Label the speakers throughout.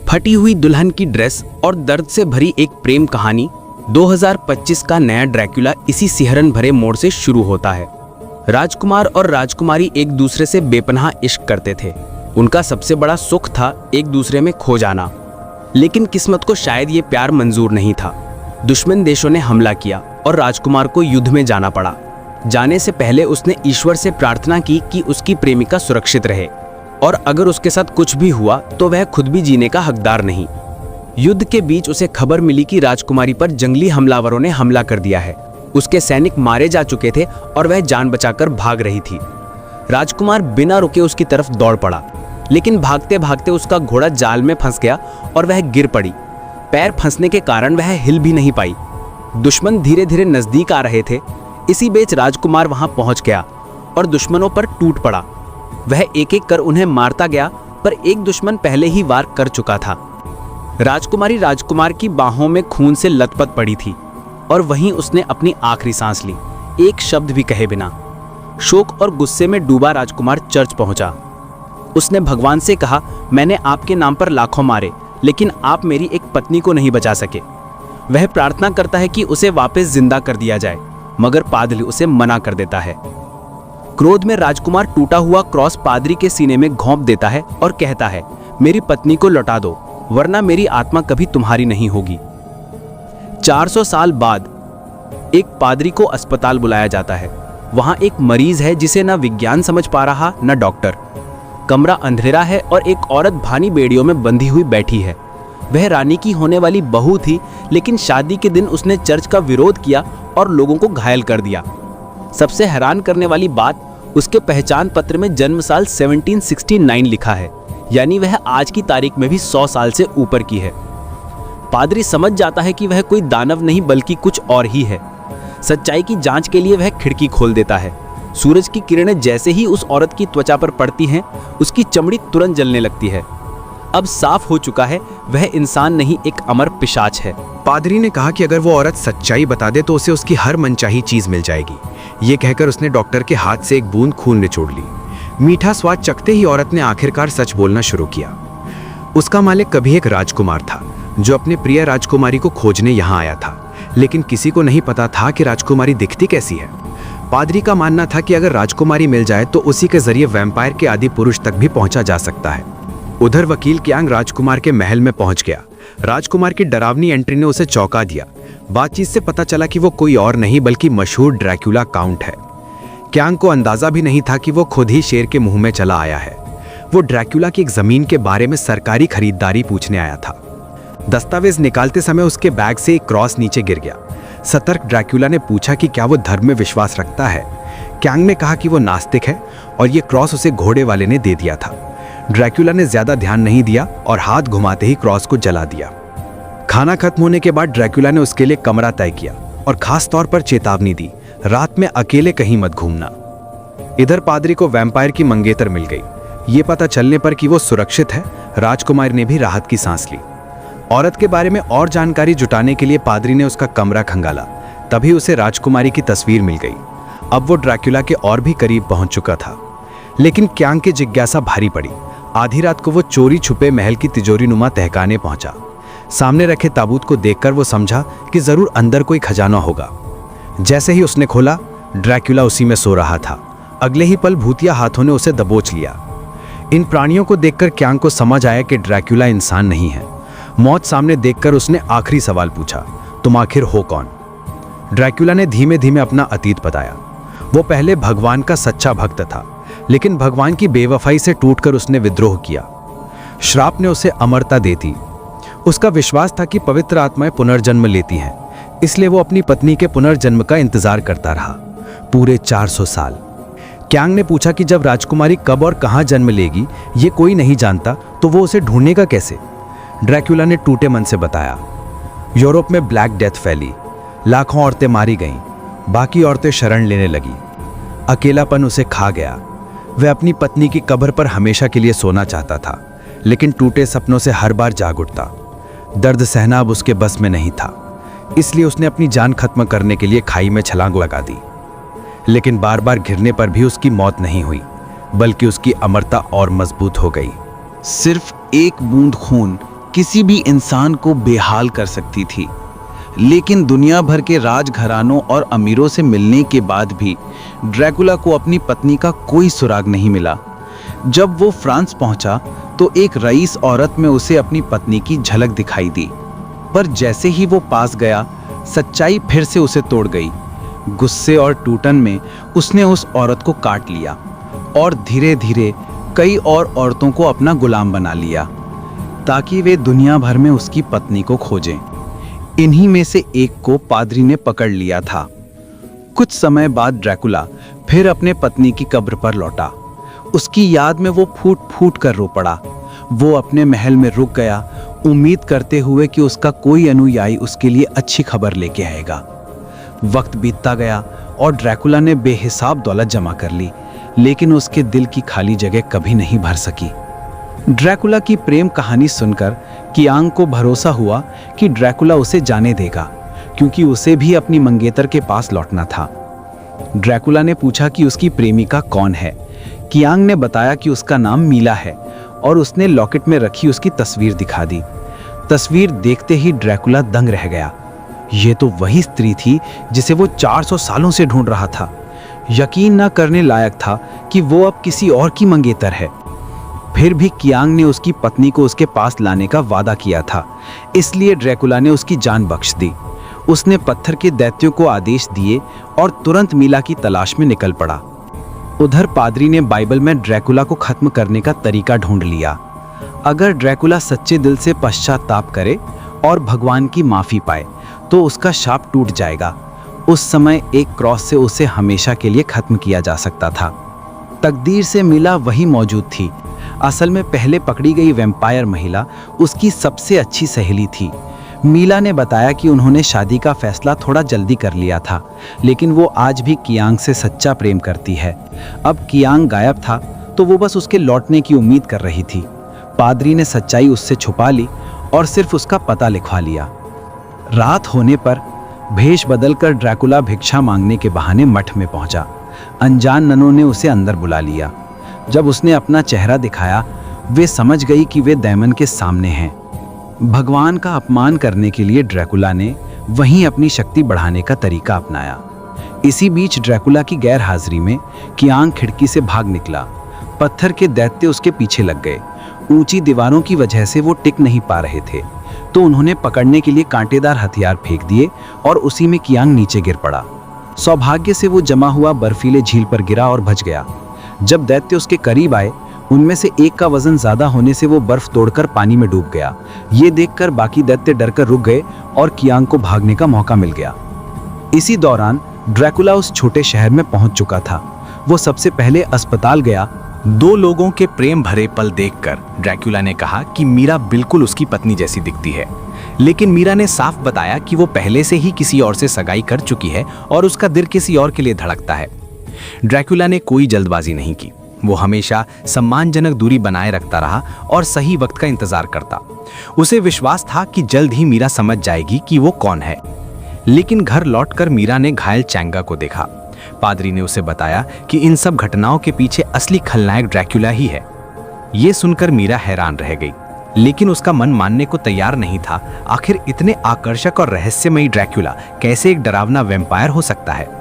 Speaker 1: फटी हुई दुल्हन की ड्रेस और दर्द से भरी एक प्रेम कहानी 2025 का नया ड्रैकुला इसी सिहरन भरे मोड़ से शुरू होता है। राजकुमार और राजकुमारी एक दूसरे से बेपनाह इश्क करते थे। उनका सबसे बड़ा सुख था एक दूसरे में खो जाना। लेकिन किस्मत को शायद ये प्यार मंजूर नहीं था। दुश्मन देशों ने हमला किया और राजकुमार को युद्ध में जाना पड़ा। जाने से पहले उसने ईश्वर से प्रार्थना की कि उसकी प्रेमिका सुरक्षित रहे और अगर उसके साथ कुछ भी हुआ तो वह खुद भी जीने का हकदार नहीं। युद्ध के बीच उसे खबर मिली कि राजकुमारी पर जंगली हमलावरों ने हमला कर दिया है। उसके सैनिक मारे जा चुके थे और वह जान बचाकर भाग रही थी। राजकुमार बिना रुके उसकी तरफ दौड़ पड़ा, लेकिन भागते भागते उसका घोड़ा जाल में फंस गया और वह गिर पड़ी। पैर फंसने के कारण वह हिल भी नहीं पाई। दुश्मन धीरे धीरे नजदीक आ रहे थे। इसी बीच राजकुमार वहां पहुंच गया और दुश्मनों पर टूट पड़ा। वह एक एक कर उन्हें मारता गया, पर एक दुश्मन पहले ही वार कर चुका था। राजकुमारी राजकुमार की बाहों में खून से लथपथ पड़ी थी और वहीं उसने अपनी आखिरी सांस ली, एक शब्द भी कहे बिना। शोक और गुस्से में डूबा राजकुमार चर्च पहुंचा। उसने भगवान से कहा, मैंने आपके नाम पर लाखों मारे, लेकिन आप मेरी एक पत्नी को नहीं बचा सके। वह प्रार्थना करता है कि उसे वापस जिंदा कर दिया जाए, मगर पादरी उसे मना कर देता है। क्रोध में राजकुमार टूटा हुआ क्रॉस पादरी के सीने में घोंप देता है और कहता है, मेरी पत्नी को लौटा दो, वरना मेरी आत्मा कभी तुम्हारी नहीं होगी। 400 साल बाद एक पादरी को अस्पताल बुलाया जाता है। वहां एक मरीज है जिसे न विज्ञान समझ पा रहा न डॉक्टर। कमरा अंधेरा है और एक औरत भानी बेड़ियों में बंधी हुई बैठी है। वह रानी की होने वाली बहू थी, लेकिन शादी के दिन उसने चर्च का विरोध किया और लोगों को घायल कर दिया। सबसे हैरान करने वाली बात, उसके पहचान पत्र में जन्म साल 1769 लिखा है, यानी वह आज की तारीख में भी 100 साल से ऊपर की है। पादरी समझ जाता है कि वह कोई दानव नहीं बल्कि कुछ और ही है। सच्चाई की जांच के लिए वह खिड़की खोल देता है। सूरज की किरणें जैसे ही उस औरत की त्वचा पर पड़ती हैं, उसकी चमड़ी तुरंत जलने लगती है। अब साफ हो चुका है, वह इंसान नहीं, एक अमर पिशाच है।
Speaker 2: पादरी ने कहा कि अगर वो औरत सच्चाई बता दे तो उसे उसकी हर मनचाही चीज मिल जाएगी। ये कहकर उसने डॉक्टर के हाथ से एक बूंद खून निचोड़ ली। मीठा स्वाद चखते ही औरत ने आखिरकार सच बोलना शुरू किया। उसका मालिक कभी एक राजकुमार था जो अपने प्रिय राजकुमारी को खोजने यहाँ आया था, लेकिन किसी को नहीं पता था कि राजकुमारी दिखती कैसी है। पादरी का मानना था कि अगर राजकुमारी मिल जाए तो उसी के जरिए वैम्पायर के आदि पुरुष तक भी पहुंचा जा सकता है। उधर वकील क्यांग राजकुमार के महल में पहुंच गया। राजकुमार की डरावनी एंट्री ने उसे चौंका दिया। बातचीत से पता चला कि वो कोई और नहीं बल्कि मशहूर ड्रैकुला काउंट है। क्यांग को अंदाजा भी नहीं था कि वो खुद ही शेर के मुंह में चला आया है। वो ड्रैकुला की एक जमीन के बारे में सरकारी खरीदारी पूछने आया था। दस्तावेज निकालते समय उसके बैग से एक क्रॉस नीचे गिर गया। सतर्क ड्रैकुला ने पूछा कि क्या वो धर्म में विश्वास रखता है। क्यांग ने कहा कि वो नास्तिक है और ये क्रॉस उसे घोड़े वाले ने दे दिया था। ड्रैकुला ने ज्यादा ध्यान नहीं दिया और हाथ घुमाते ही क्रॉस को जला दिया। खाना खत्म होने के बाद ड्रैकुला ने उसके लिए कमरा तय किया और खास तौर पर चेतावनी दी, रात में अकेले कहीं मत घूमना। इधर पादरी को वैम्पायर की मंगेतर मिल गई। ये पता चलने पर कि वो सुरक्षित है, राजकुमार ने भी राहत की सांस ली। औरत के बारे में और जानकारी जुटाने के लिए पादरी ने उसका कमरा खंगाला। तभी उसे राजकुमारी की तस्वीर मिल गई। अब वो ड्रैकुला के और भी करीब पहुंच चुका था, लेकिन क्यांग की जिज्ञासा भारी पड़ी। आधी रात को वो चोरी छुपे महल की तिजोरी नुमा तहखाने पहुंचा। सामने रखे ताबूत को देखकर वो समझा कि जरूर अंदर कोई खजाना होगा। जैसे ही उसने खोला, ड्रैकुला उसी में सो रहा था। अगले ही पल भूतिया हाथों ने उसे दबोच लिया। इन प्राणियों को देखकर क्यांग को समझ आया कि ड्रैकुला इंसान नहीं है। मौत सामने देखकर उसने आखिरी सवाल पूछा, तुम आखिर हो कौन? ड्रैकुला ने धीमे धीमे अपना अतीत बताया। वो पहले भगवान का सच्चा भक्त था, लेकिन भगवान की बेवफाई से टूटकर उसने विद्रोह किया। श्राप ने उसे अमरता दे दी। उसका विश्वास था कि पवित्र आत्माएं पुनर्जन्म लेती हैं, इसलिए वो अपनी पत्नी के पुनर्जन्म का इंतजार करता रहा पूरे 400 साल। क्यांग ने पूछा कि जब राजकुमारी कब और कहां जन्म लेगी ये कोई नहीं जानता, तो वो उसे ढूंढेगा कैसे? ड्रैकुला ने टूटे मन से बताया, यूरोप में ब्लैक डेथ फैली, लाखों औरतें मारी गईं, बाकी औरतें शरण लेने लगी। अकेलापन उसे खा गया। वह अपनी पत्नी की कब्र पर हमेशा के लिए सोना चाहता था, लेकिन टूटे सपनों से हर बार जाग उठता। दर्द सहना अब उसके बस में नहीं था, इसलिए उसने अपनी जान खत्म करने के लिए खाई में छलांग लगा दी। लेकिन बार बार गिरने पर भी उसकी मौत नहीं हुई, बल्कि उसकी अमरता और मजबूत हो गई।
Speaker 1: सिर्फ एक बूंद खून
Speaker 3: किसी भी इंसान को बेहाल कर सकती थी। लेकिन दुनिया भर के राजघरानों और अमीरों से मिलने के बाद भी ड्रैकुला को अपनी पत्नी का कोई सुराग नहीं मिला। जब वो फ्रांस पहुंचा तो एक रईस औरत में उसे अपनी पत्नी की झलक दिखाई दी, पर जैसे ही वो पास गया सच्चाई फिर से उसे तोड़ गई। गुस्से और टूटन में उसने उस औरत को काट लिया और धीरे धीरे कई और औरतों को अपना गुलाम बना लिया ताकि वे दुनिया भर में उसकी पत्नी को खोजें। इन्हीं में से एक को पादरी ने पकड़ लिया था। कुछ समय बाद ड्रैकुला फिर अपने पत्नी की कब्र पर लौटा। उसकी याद में वो फूट फूट कर रो पड़ा। वो अपने महल में रुक गया, उम्मीद करते हुए कि उसका कोई अनुयायी उसके लिए अच्छी खबर लेके आएगा। वक्त बीतता गया और ड्रैकुला ने बेहिसाब दौलत जमा कर ली, लेकिन उसके दिल की खाली जगह कभी नहीं भर सकी। ड्रैकुला की प्रेम कहानी सुनकर कियांग को भरोसा हुआ कि ड्रैकुला उसे जाने देगा, क्योंकि उसे भी अपनी मंगेतर के पास लौटना था। ड्रैकुला ने पूछा कि उसकी प्रेमिका कौन है। कियांग ने बताया कि उसका नाम मीला है और उसने लॉकेट में रखी उसकी तस्वीर दिखा दी। तस्वीर देखते ही ड्रैकुला दंग रह गया। ये तो वही स्त्री थी जिसे वो 400 सालों से ढूंढ रहा था। यकीन न करने लायक था कि वो अब किसी और की मंगेतर है। फिर भी कियांग ने उसकी पत्नी को उसके पास लाने का वादा किया था, इसलिए ड्रैकुला ने उसकी जान बख्श दी। उसने पत्थर के दैत्यों को आदेश दिए और तुरंत मीला की तलाश में निकल पड़ा। उधर पादरी ने बाइबल में ड्रैकुला को खत्म करने का तरीका ढूंढ लिया। अगर ड्रैकुला सच्चे दिल से पश्चाताप करे और भगवान की माफी पाए तो उसका शाप टूट जाएगा। उस समय एक क्रॉस से उसे हमेशा के लिए खत्म किया जा सकता था। तकदीर से मीला वही मौजूद थी। असल में पहले पकड़ी गई वैम्पायर महिला उसकी सबसे अच्छी सहेली थी। मीला ने बताया कि उन्होंने शादी का फैसला थोड़ा जल्दी कर लिया था, लेकिन वो आज भी कियांग से सच्चा प्रेम करती है। अब कियांग गायब था तो वो बस उसके लौटने की उम्मीद कर रही थी। पादरी ने सच्चाई उससे छुपा ली और सिर्फ उसका पता लिखवा लिया। रात होने पर भेष बदलकर ड्रैकुला भिक्षा मांगने के बहाने मठ में पहुंचा। अनजान ननों ने उसे अंदर बुला लिया। जब उसने अपना चेहरा दिखाया, वे समझ गई कि वे दैमन के सामने हैं। भगवान का अपमान करने के लिए ड्रैकुला ने वहीं अपनी शक्ति बढ़ाने का तरीका अपनाया। इसी बीच ड्रैकुला की गैर हाजिरी में कियांग खिड़की से भाग निकला। पत्थर के दैत्य उसके पीछे लग गए। ऊंची दीवारों की वजह से वो टिक नहीं पा रहे थे, तो उन्होंने पकड़ने के लिए कांटेदार हथियार फेंक दिए और उसी में कियांग नीचे गिर पड़ा। सौभाग्य से वो जमा हुआ बर्फीले झील पर गिरा और बच गया। जब दैत्य उसके करीब आए, उनमें से एक का वजन ज्यादा होने से वो बर्फ तोड़कर पानी में डूब गया। ये देखकर बाकी दैत्य डरकर रुक गए और कियांग को भागने का मौका मिल गया। इसी दौरान ड्रैकुला उस छोटे शहर में पहुंच चुका था। वो सबसे पहले अस्पताल गया।
Speaker 4: 2 लोगों के प्रेम भरे पल देखकर ड्रैकुला ने कहा कि मीरा बिल्कुल उसकी पत्नी जैसी दिखती है, लेकिन मीरा ने साफ बताया कि वो पहले से ही किसी और से सगाई कर चुकी है और उसका दिल किसी और के लिए धड़कता है। ड्रैकुला ने कोई जल्दबाजी नहीं की। वो हमेशा सम्मानजनक दूरी बनाए रखता रहा और सही वक्त का इंतजार करता। उसे विश्वास था कि जल्द ही मीरा समझ जाएगी कि वो कौन है। लेकिन घर लौटकर मीरा ने घायल चैंगा को देखा। पादरी ने उसे बताया कि इन सब घटनाओं के पीछे असली खलनायक ड्रैकुला ही है। ये सुनकर मीरा हैरान रह गई, लेकिन उसका मन मानने को तैयार नहीं था। आखिर इतने आकर्षक और रहस्यमयी ड्रैकुला कैसे एक डरावना वैम्पायर हो सकता है।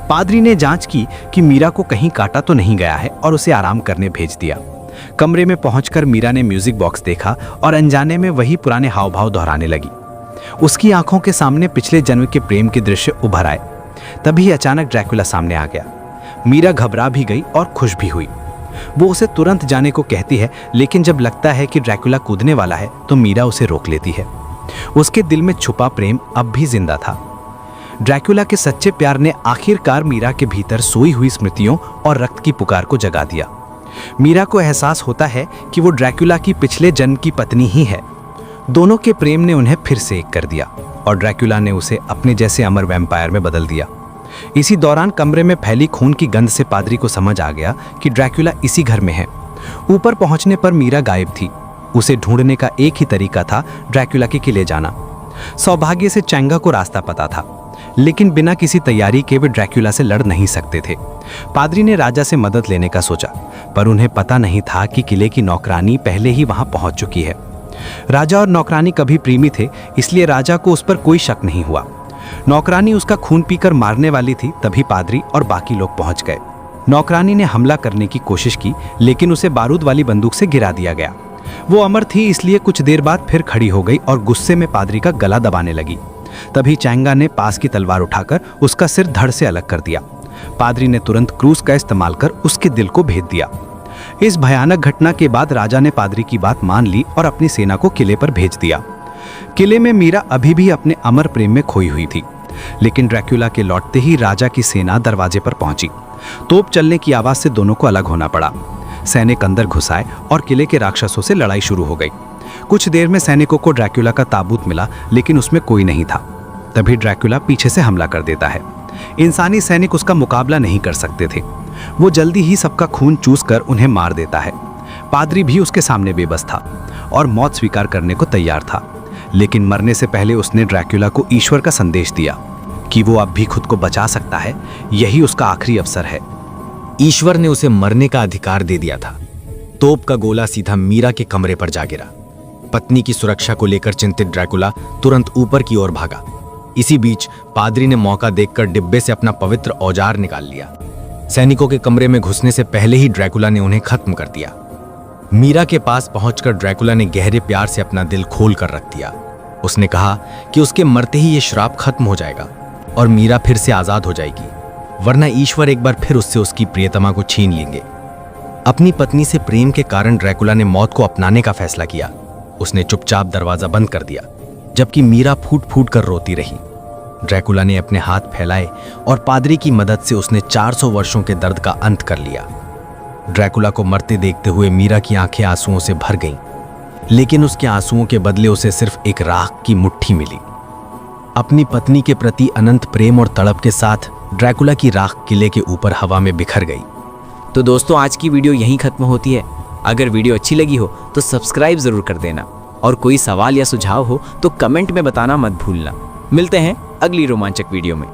Speaker 4: पादरी ने जांच की कि मीरा को कहीं काटा तो नहीं गया है और उसे आराम करने भेज दिया। कमरे में पहुंचकर मीरा ने म्यूजिक बॉक्स देखा और अनजाने में वही पुराने हाव भाव दोहराने लगी। उसकी आंखों के सामने पिछले जन्म के प्रेम के दृश्य उभर आए। तभी अचानक ड्रैकुला सामने आ गया। मीरा घबरा भी गई और खुश भी हुई। वो उसे तुरंत जाने को कहती है, लेकिन जब लगता है कि ड्रैकुला कूदने वाला है तो मीरा उसे रोक लेती है। उसके दिल में छुपा प्रेम अब भी जिंदा था। ड्रैकुला के सच्चे प्यार ने आखिरकार मीरा के भीतर सोई हुई स्मृतियों और रक्त की पुकार को जगा दिया। मीरा को एहसास होता है कि वो ड्रैकुला की पिछले जन्म की पत्नी ही है। दोनों के प्रेम ने उन्हें फिर से एक कर दिया और ड्रैकुला ने उसे अपने जैसे अमर वैम्पायर में बदल दिया। इसी दौरान कमरे में फैली खून की गंध से पादरी को समझ आ गया कि ड्रैकुला इसी घर में है। ऊपर पहुंचने पर मीरा गायब थी। उसे ढूंढने का एक ही तरीका था, ड्रैकुला के किले जाना। सौभाग्य से चैंगा को रास्ता पता था, लेकिन बिना किसी तैयारी के वे ड्रैकुला से लड़ नहीं सकते थे। पादरी ने राजा से मदद लेने का सोचा, पर उन्हें पता नहीं था कि किले की नौकरानी पहले ही वहां पहुंच चुकी है। राजा और नौकरानी कभी प्रेमी थे, इसलिए राजा को उस पर कोई शक नहीं हुआ। नौकरानी उसका खून पीकर मारने वाली थी, तभी पादरी और बाकी लोग पहुंच गए। नौकरानी ने हमला करने की कोशिश की, लेकिन उसे बारूद वाली बंदूक से गिरा दिया गया। वो अमर थी, इसलिए कुछ देर बाद फिर खड़ी हो गई और गुस्से में पादरी का गला दबाने लगी। तभी चैंगा ने पास की तलवार उठाकर उसका सिर धड़ से अलग कर दिया। पादरी ने तुरंत क्रूस का इस्तेमाल कर उसके दिल को भेद दिया। इस भयानक घटना के बाद राजा ने पादरी की बात मान ली और अपनी सेना को किले पर भेज दिया। किले में मीरा अभी भी अपने अमर प्रेम में खोई हुई थी, लेकिन ड्रैकुला के लौटते ही राजा की सेना दरवाजे पर पहुंची। तोप चलने की आवाज से दोनों को अलग होना पड़ा। सैनिक अंदर घुस आए और किले के राक्षसों से लड़ाई शुरू हो गई। कुछ देर में सैनिकों को ड्रैकुला का ताबूत मिला, लेकिन उसमें कोई नहीं था। तभी ड्रैकुला पीछे से हमला कर देता है। इंसानी सैनिक उसका मुकाबला नहीं कर सकते थे। वो जल्दी ही सबका खून चूस कर उन्हें मार देता है। पादरी भी उसके सामने बेबस था और मौत स्वीकार करने को तैयार था, लेकिन मरने से पहले उसने ड्रैकुला को ईश्वर का संदेश दिया कि वो अब भी खुद को बचा सकता है, यही उसका आखिरी अवसर है।
Speaker 5: ईश्वर ने उसे मरने का अधिकार दे दिया था। तोप का गोला सीधा मीरा के कमरे पर जा गिरा। पत्नी की सुरक्षा को लेकर चिंतित ड्रैकुला तुरंत ऊपर की ओर भागा। इसी बीच पादरी ने मौका देखकर डिब्बे से अपना पवित्र औजार निकाल लिया। सैनिकों के कमरे में घुसने से पहले ही ड्रैकुला ने उन्हें खत्म कर दिया। मीरा के पास पहुंचकर ड्रैकुला ने गहरे प्यार से अपना दिल खोल कर रख दिया। उसने कहा कि उसके मरते ही ये श्राप खत्म हो जाएगा और मीरा फिर से आजाद हो जाएगी, वरना ईश्वर एक बार फिर उससे उसकी प्रियतमा को छीन लेंगे। अपनी पत्नी से प्रेम के कारण ड्रैकुला ने मौत को अपनाने का फैसला किया। उसने चुपचाप दरवाजा बंद कर दिया, जबकि मीरा फूट फूट कर रोती रही। ड्रैकुला ने अपने हाथ फैलाए और पादरी की मदद से उसने 400 वर्षों के दर्द का अंत कर लिया। ड्रैकुला को मरते देखते हुए मीरा की आंखें आंसुओं से भर गईं, लेकिन उसके आंसुओं के बदले उसे सिर्फ एक राख की मुट्ठी मिली। अपनी पत्नी के प्रति अनंत प्रेम और तड़प के साथ ड्रैकुला की राख किले के ऊपर हवा में बिखर गई।
Speaker 6: तो दोस्तों, आज की वीडियो यहीं खत्म होती है। अगर वीडियो अच्छी लगी हो तो सब्सक्राइब जरूर कर देना, और कोई सवाल या सुझाव हो तो कमेंट में बताना मत भूलना। मिलते हैं अगली रोमांचक वीडियो में।